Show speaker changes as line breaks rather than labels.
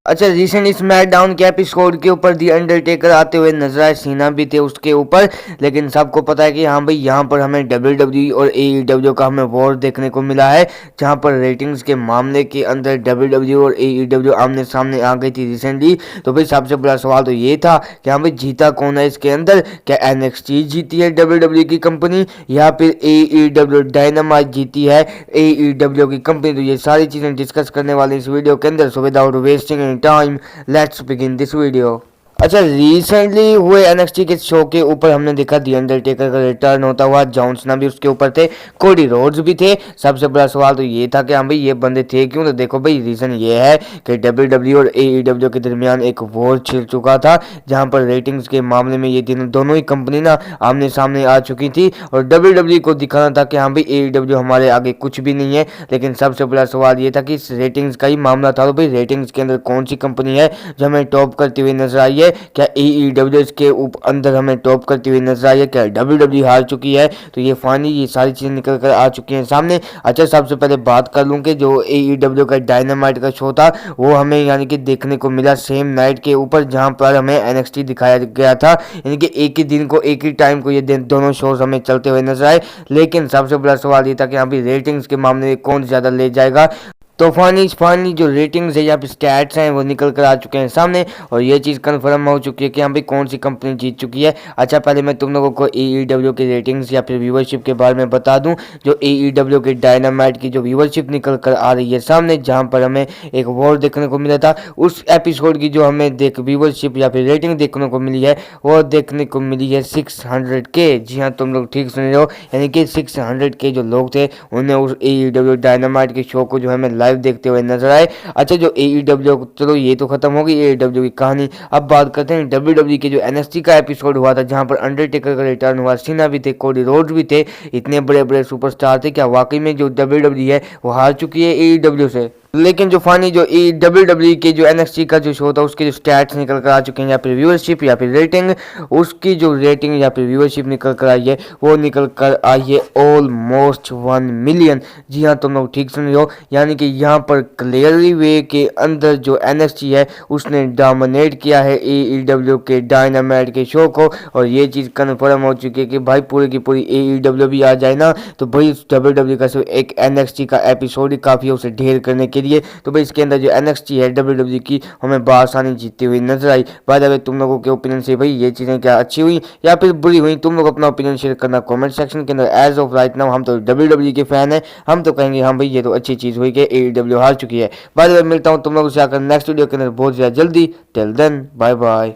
अच्छा, recent SmackDown के episode के ऊपर दी अंडरटेकर आते हुए नजर आए, सीना भी थे उसके ऊपर। लेकिन सबको पता है कि हाँ भाई, यहाँ पर हमें डब्ल्यूडब्ल्यूई और एईडब्ल्यू का हमें वॉर देखने को मिला है, जहाँ पर रेटिंग्स के मामले के अंदर डब्ल्यूडब्ल्यू और एईडब्ल्यू आमने सामने आ गई थी रिसेंटली। तो भाई सबसे बड़ा सवाल तो ये था कि हाँ भाई, जीता कौन है इसके अंदर? क्या एनएक्सटी जीती है डब्ल्यूडब्ल्यू की कंपनी, या फिर एईडब्ल्यू डायनामाइट जीती है एईडब्ल्यू की कंपनी? तो ये सारी चीजें डिस्कस करने वाले इस वीडियो के अंदर। So without wasting time, let's begin this video. अच्छा, रिसेंटली हुए एनएक्सटी के शो के ऊपर हमने देखा दी अंडरटेकर का रिटर्न होता हुआ, जॉन सीना भी उसके ऊपर थे, कोडी रोड्स भी थे। सबसे बड़ा सवाल तो ये था कि हाँ भाई, ये बंदे थे क्यों? तो देखो भाई, रीजन ये है कि डब्ल्यूडब्ल्यू और एईडब्ल्यू के दरमियान एक वॉर छिड़ चुका था, जहां पर रेटिंग्स के मामले में ये दोनों ही कंपनी ना आमने सामने आ चुकी थी, और डब्ल्यूडब्ल्यू को दिखाना था कि हाँ भाई, एईडब्ल्यू हमारे आगे कुछ भी नहीं है। लेकिन सबसे बड़ा सवाल ये था कि इस रेटिंग्स का ही मामला था। तो भाई, रेटिंग्स के अंदर कौन सी कंपनी है जो हमें टॉप करती हुई नजर आई है? क्या एईडब्ल्यू के अंदर हमें टॉप करती हुई नजर आई है? क्या डब्ल्यूडब्ल्यू हार चुकी है? तो ये फाइनली ये सारी चीजें निकल कर आ चुकी हैं सामने। अच्छा, सबसे पहले बात कर लूं कि जो एईडब्ल्यू का डायनामाइट का शो था, वो हमें यानी कि देखने को मिला सेम नाइट के ऊपर, जहां पर हमें एनएक्सटी दिखाया गया था। यानी कि एक ही दिन को, एक ही टाइम को ये दोनों शोज हमें चलते हुए नजर आए। लेकिन सबसे बड़ा सवाल ये था कि अभी रेटिंग्स के मामले में कौन ज्यादा ले जाएगा? तो फाइनली जो रेटिंग्स है या फिर स्टैट्स हैं, वो निकल कर आ चुके हैं सामने, और ये चीज़ कंफर्म हो चुकी है कि हाँ भाई, कौन सी कंपनी जीत चुकी है। अच्छा, पहले मैं तुम लोगों को एईडब्ल्यू के रेटिंग्स या फिर व्यूवरशिप के बारे में बता दूं। जो एईडब्ल्यू के डायनामाइट की जो व्यूवरशिप निकल कर आ रही है सामने, जहां पर हमें एक वॉर देखने को मिला था, उस एपिसोड की जो हमें व्यूवरशिप या फिर रेटिंग देखने को मिली है, वो देखने को मिली है 600K। जी हाँ, तुम लोग ठीक सुन रहे हो, यानी कि 600K जो लोग थे, उन्हें उस एईडब्ल्यू डायनामाइट के शो को जो हमें लाइव देखते हुए नजर आए। अच्छा, जो एईडब्ल्यू, चलो ये तो खत्म हो गई एईडब्ल्यू की कहानी। अब बात करते हैं डब्ल्यूडब्ल्यू के जो एनएक्सटी का एपिसोड हुआ था, जहां पर अंडरटेकर का रिटर्न हुआ, सीना भी थे, कोडी रोड्स भी थे, इतने बड़े बड़े सुपरस्टार थे। क्या वाकई में जो डब्ल्यूडब्ल्यू है वो हार चुकी है एईडब्ल्यू से? लेकिन जो फानी जो डब्ल्यूडब्ल्यू के जो एनएक्सटी का जो शो था, उसके जो स्टैट्स निकल कर आ चुके हैं, या फिर व्यूअरशिप या फिर रेटिंग, उसकी जो रेटिंग या फिर व्यूअरशिप निकल कर आई है, वो निकल कर आई है ऑलमोस्ट 1 मिलियन। जी हाँ, तुम लोग ठीक सुन रहे हो, यानी कि यहाँ पर क्लियरली वे के अंदर जो एनएक्सटी है, उसने डोमिनेट किया है एईडब्ल्यू के डायनामाइट के शो को। और ये चीज़ कन्फर्म हो चुकी है कि भाई, पूरी की पूरी एईडब्ल्यू भी आ जाए ना, तो भाई डब्ल्यूडब्ल्यू का सिर्फ एक एनएक्सटी का एपिसोड ही काफ़ी है उसे ढेर करने के लिए। तो भाई, इसके अंदर जो एनएक्सटी है डब्ल्यूडब्ल्यू की, हमें बआसानी जीतती हुई नजर आई। बाय द वे, तुम लोगों के ओपिनियन से भाई ये चीज़ें क्या अच्छी हुई या फिर बुरी हुई? तुम लोग अपना ओपिनियन शेयर करना कमेंट सेक्शन के अंदर। एज ऑफ राइट नाउ हम तो डब्ल्यूडब्ल्यू के फैन हैं, हम तो कहेंगे हाँ भाई, ये तो अच्छी चीज़ हुई कि एईडब्ल्यू हार चुकी है। बाय द वे, मिलता हूँ तुम लोगों से आकर नेक्स्ट वीडियो के अंदर बहुत ज़्यादा जल्दी। Till then, bye bye.